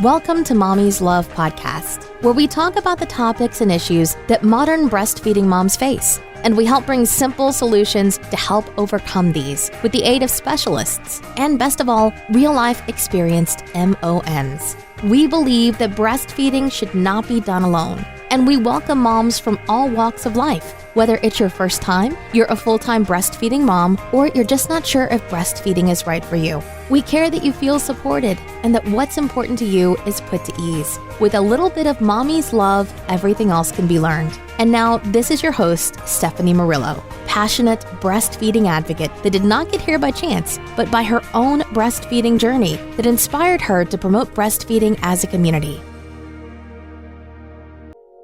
Welcome to Mommyz Love Podcast, where we talk about the topics and issues that modern breastfeeding moms face. And we help bring simple solutions to help overcome these with the aid of specialists and, best of all, real-life experienced MOMs. We believe that breastfeeding should not be done alone, and we welcome moms from all walks of life. Whether it's your first time, you're a full-time breastfeeding mom, or you're just not sure if breastfeeding is right for you. We care that you feel supported and that what's important to you is put to ease. With a little bit of mommy's love, everything else can be learned. And now, this is your host, Stephanie Murillo, passionate breastfeeding advocate that did not get here by chance, but by her own breastfeeding journey that inspired her to promote breastfeeding as a community.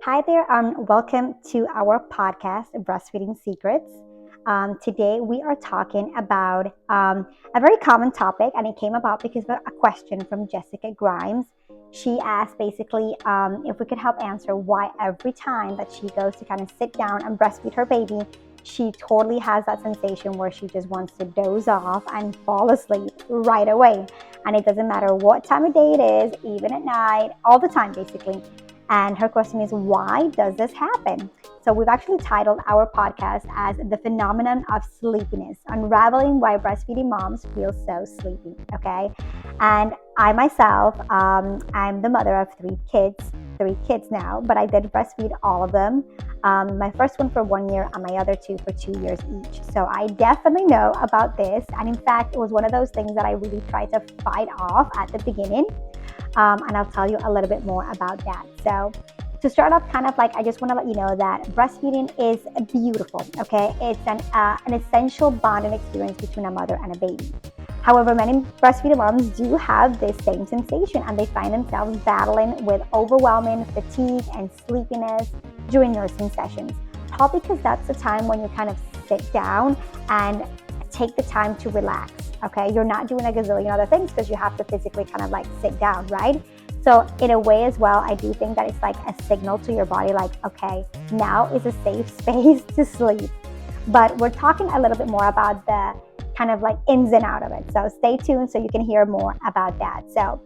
Hi there, welcome to our podcast, Breastfeeding Secrets. Today we are talking about a very common topic, and it came about because of a question from Jessica Grimes. She asked basically if we could help answer why every time that she goes to kind of sit down and breastfeed her baby, she totally has that sensation where she just wants to doze off and fall asleep right away. And it doesn't matter what time of day it is, even at night, all the time basically. And her question is, why does this happen? So we've actually titled our podcast as The Phenomenon of Sleepiness, Unraveling Why Breastfeeding Moms Feel So Sleepy, okay? And I myself, I'm the mother of three kids now, but I did breastfeed all of them. My first one for 1 year and my other two for 2 years each. So I definitely know about this. And in fact, it was one of those things that I really tried to fight off at the beginning. And I'll tell you a little bit more about that. So to start off, I just want to let you know that breastfeeding is beautiful, okay? It's an essential bonding experience between a mother and a baby. However, many breastfeeding moms do have this same sensation, and they find themselves battling with overwhelming fatigue and sleepiness during nursing sessions. All because that's the time when you kind of sit down and take the time to relax, okay? You're not doing a gazillion other things because you have to physically kind of like sit down, right? So in a way as well, I do think that it's like a signal to your body like, okay, now is a safe space to sleep. But we're talking a little bit more about the kind of like ins and out of it. So stay tuned so you can hear more about that. So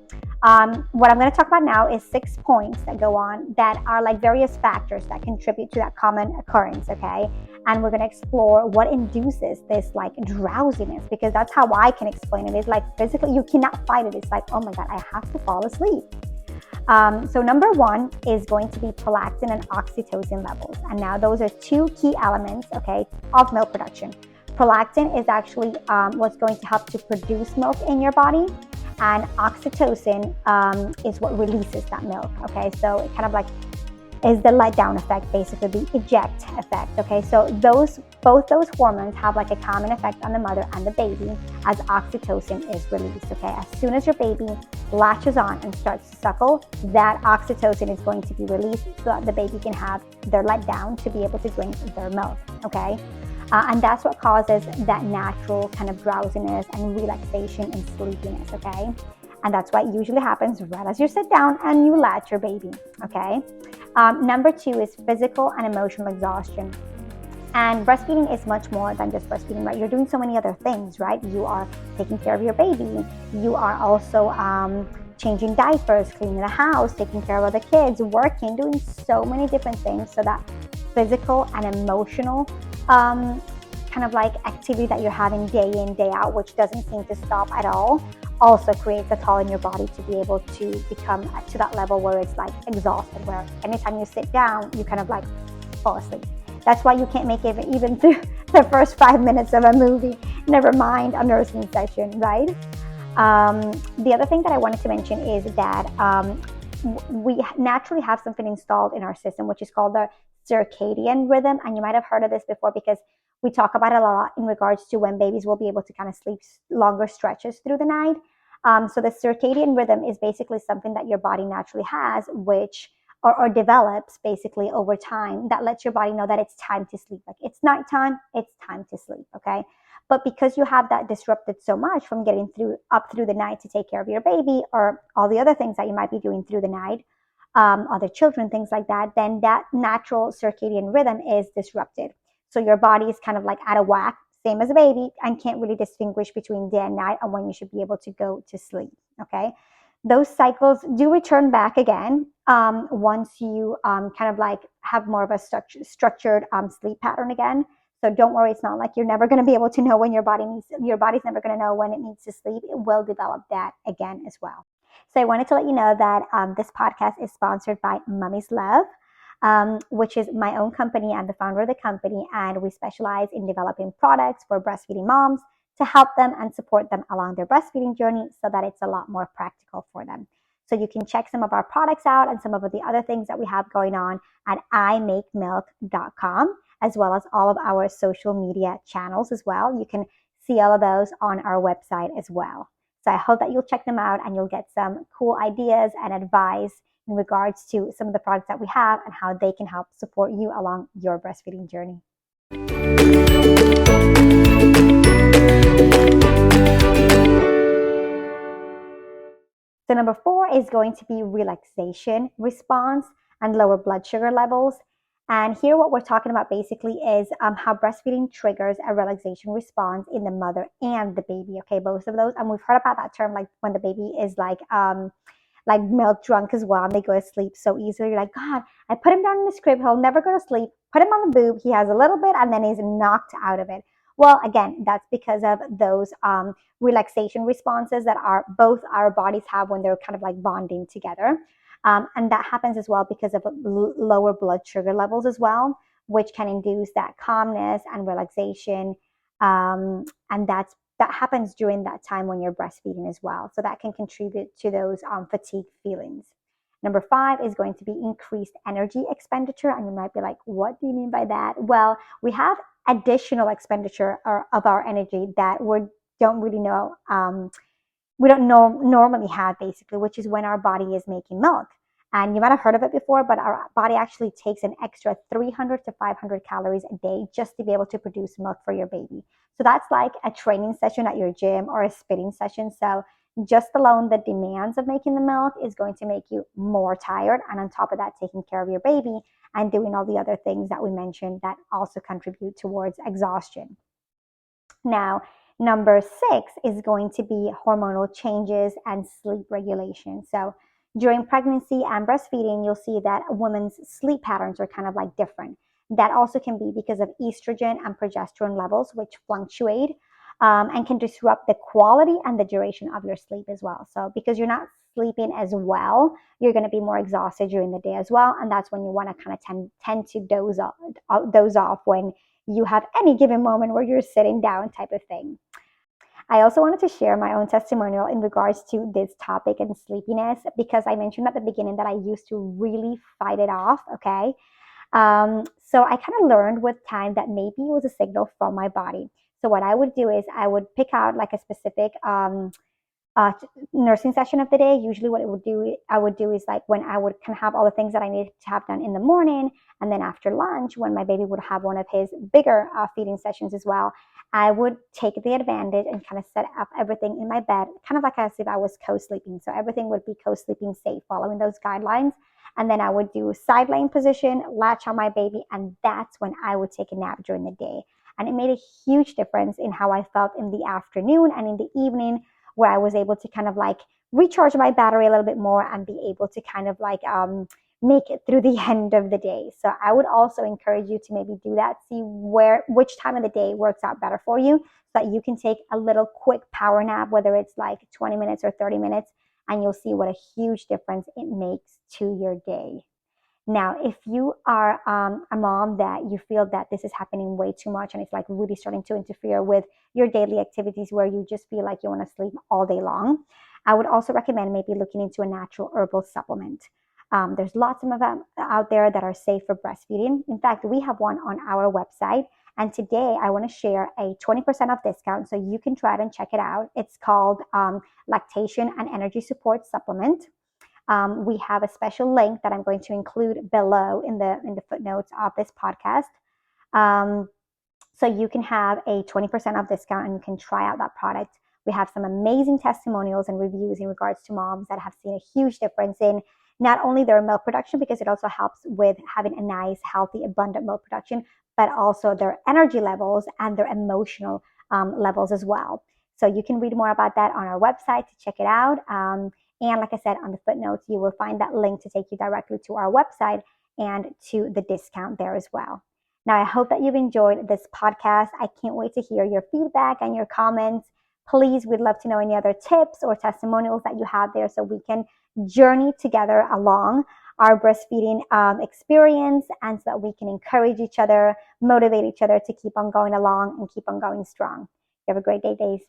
what I'm going to talk about now is 6 points that go on that are like various factors that contribute to that common occurrence, okay? And we're going to explore what induces this like drowsiness, because that's how I can explain it. It's like physically, you cannot fight it. It's like, oh my God, I have to fall asleep. So number one is going to be prolactin and oxytocin levels. And now those are two key elements, okay, of milk production. Prolactin is actually what's going to help to produce milk in your body. And oxytocin is what releases that milk, okay? So it kind of like is the letdown effect, basically the eject effect, okay? So both those hormones have like a common effect on the mother and the baby as oxytocin is released, okay? As soon as your baby latches on and starts to suckle, that oxytocin is going to be released so that the baby can have their letdown to be able to drink their milk, okay? And that's what causes that natural kind of drowsiness and relaxation and sleepiness, okay? And that's what usually happens right as you sit down and you latch your baby, okay? Number two is physical and emotional exhaustion. And breastfeeding is much more than just breastfeeding, right? You're doing so many other things, right? You are taking care of your baby. You are also changing diapers, cleaning the house, taking care of other kids, working, doing so many different things. So that physical and emotional kind of like activity that you're having day in, day out, which doesn't seem to stop at all, also creates a toll in your body to be able to become to that level where it's like exhausted, where anytime you sit down, you kind of like fall asleep. That's why you can't make it even through the first 5 minutes of a movie, never mind a nursing session, right? The other thing that I wanted to mention is that we naturally have something installed in our system, which is called the circadian rhythm. And you might have heard of this before because we talk about it a lot in regards to when babies will be able to kind of sleep longer stretches through the night. So the circadian rhythm is basically something that your body naturally has, which or develops basically over time, that lets your body know that it's time to sleep. Like it's nighttime, it's time to sleep, okay? But because you have that disrupted so much from getting up through the night to take care of your baby or all the other things that you might be doing through the night, other children, things like that, then that natural circadian rhythm is disrupted. So your body is kind of like out of whack, same as a baby, and can't really distinguish between day and night and when you should be able to go to sleep, okay? those cycles do return back again once you kind of like have more of a structured sleep pattern again. So don't worry, it's not like you're never going to be able to know when your body's never going to know when it needs to sleep. It will develop that again as well. So I wanted to let you know that this podcast is sponsored by Mommyz Love, which is my own company. I'm the founder of the company, and we specialize in developing products for breastfeeding moms to help them and support them along their breastfeeding journey so that it's a lot more practical for them. So you can check some of our products out and some of the other things that we have going on at imakemilk.com, as well as all of our social media channels as well. You can see all of those on our website as well. So I hope that you'll check them out and you'll get some cool ideas and advice in regards to some of the products that we have and how they can help support you along your breastfeeding journey. So number 4 is going to be relaxation response and lower blood sugar levels. And here what we're talking about basically is how breastfeeding triggers a relaxation response in the mother and the baby. Okay, both of those. And we've heard about that term, like when the baby is like milk drunk as well, and they go to sleep so easily. You're like, God, I put him down in the crib, he'll never go to sleep. Put him on the boob, he has a little bit, and then he's knocked out of it. Well, again, that's because of those relaxation responses that both our bodies have when they're kind of like bonding together. And that happens as well because of lower blood sugar levels as well, which can induce that calmness and relaxation. And that happens during that time when you're breastfeeding as well. So that can contribute to those fatigue feelings. Number 5 is going to be increased energy expenditure. And you might be like, what do you mean by that? Well, we have additional expenditure of our energy that we don't really know. We don't normally have, basically, which is when our body is making milk. And you might have heard of it before, but our body actually takes an extra 300 to 500 calories a day just to be able to produce milk for your baby. So that's like a training session at your gym or a spinning session. So just alone the demands of making the milk is going to make you more tired. And on top of that, taking care of your baby and doing all the other things that we mentioned that also contribute towards exhaustion. Now, number 6 is going to be hormonal changes and sleep regulation. So during pregnancy and breastfeeding, you'll see that a woman's sleep patterns are kind of like different. That also can be because of estrogen and progesterone levels, which fluctuate and can disrupt the quality and the duration of your sleep as well. So because you're not sleeping as well, you're going to be more exhausted during the day as well. And that's when you want to kind of tend to doze off when you have any given moment where you're sitting down type of thing. I also wanted to share my own testimonial in regards to this topic and sleepiness, because I mentioned at the beginning that I used to really fight it off, okay? So I kind of learned with time that maybe it was a signal from my body. So what I would do is I would pick out like a specific nursing session of the day. Usually what I would do is like when I would kind of have all the things that I needed to have done in the morning, and then after lunch, when my baby would have one of his bigger feeding sessions as well, I would take the advantage and kind of set up everything in my bed, kind of like as if I was co-sleeping. So everything would be co-sleeping safe, following those guidelines. And then I would do side laying position, latch on my baby, and that's when I would take a nap during the day. And it made a huge difference in how I felt in the afternoon and in the evening, where I was able to kind of like recharge my battery a little bit more and be able to kind of like make it through the end of the day. So I would also encourage you to maybe do that, see which time of the day works out better for you, so that you can take a little quick power nap, whether it's like 20 minutes or 30 minutes, and you'll see what a huge difference it makes to your day. Now, if you are a mom that you feel that this is happening way too much and it's like really starting to interfere with your daily activities, where you just feel like you want to sleep all day long, I would also recommend maybe looking into a natural herbal supplement. There's lots of them out there that are safe for breastfeeding. In fact, we have one on our website. And today I want to share a 20% off discount so you can try it and check it out. It's called Lactation and Energy Support Supplement. We have a special link that I'm going to include below in the footnotes of this podcast. So you can have a 20% off discount and you can try out that product. We have some amazing testimonials and reviews in regards to moms that have seen a huge difference in not only their milk production, because it also helps with having a nice, healthy, abundant milk production, but also their energy levels and their emotional levels as well. So you can read more about that on our website to check it out. And like I said, on the footnotes, you will find that link to take you directly to our website and to the discount there as well. Now, I hope that you've enjoyed this podcast. I can't wait to hear your feedback and your comments. Please, we'd love to know any other tips or testimonials that you have there so we can journey together along our breastfeeding experience, and so that we can encourage each other, motivate each other to keep on going along and keep on going strong. You have a great day, Days.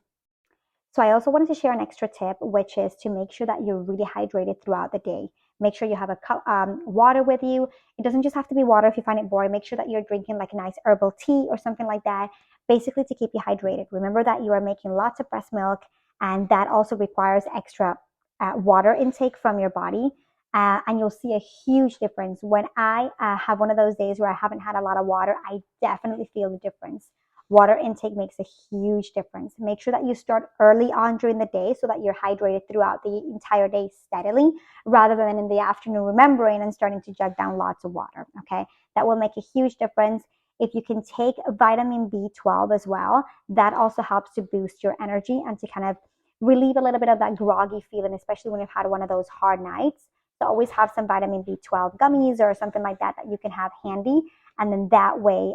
So I also wanted to share an extra tip, which is to make sure that you're really hydrated throughout the day. Make sure you have a cup water with you. It doesn't just have to be water if you find it boring. Make sure that you're drinking like a nice herbal tea or something like that, basically to keep you hydrated. Remember that you are making lots of breast milk, and that also requires extra water intake from your body. And you'll see a huge difference. When I have one of those days where I haven't had a lot of water, I definitely feel the difference. Water intake makes a huge difference. Make sure that you start early on during the day so that you're hydrated throughout the entire day steadily, rather than in the afternoon remembering and starting to jug down lots of water, okay? That will make a huge difference. If you can take vitamin B12 as well, that also helps to boost your energy and to kind of relieve a little bit of that groggy feeling, especially when you've had one of those hard nights. So always have some vitamin B12 gummies or something like that you can have handy. And then that way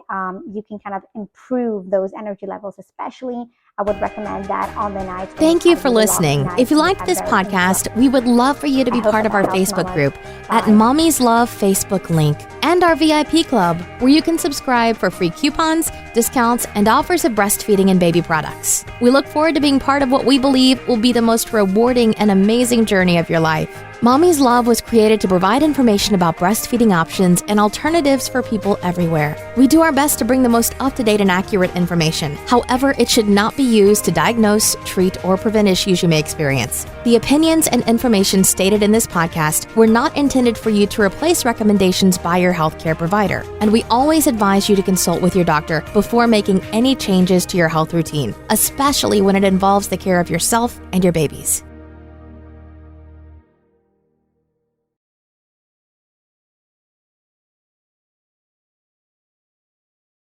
you can kind of improve those energy levels, especially I would recommend that on the nights. Thank you for listening. If you liked this podcast, we would love for you to be part of our Facebook group at Mommyz Love Facebook link, and our VIP club, where you can subscribe for free coupons, discounts, and offers of breastfeeding and baby products. We look forward to being part of what we believe will be the most rewarding and amazing journey of your life. Mommyz Love was created to provide information about breastfeeding options and alternatives for people everywhere. We do our best to bring the most up-to-date and accurate information. However, it should not be used to diagnose, treat, or prevent issues you may experience. The opinions and information stated in this podcast were not intended for you to replace recommendations by your healthcare provider, and we always advise you to consult with your doctor before making any changes to your health routine, especially when it involves the care of yourself and your babies.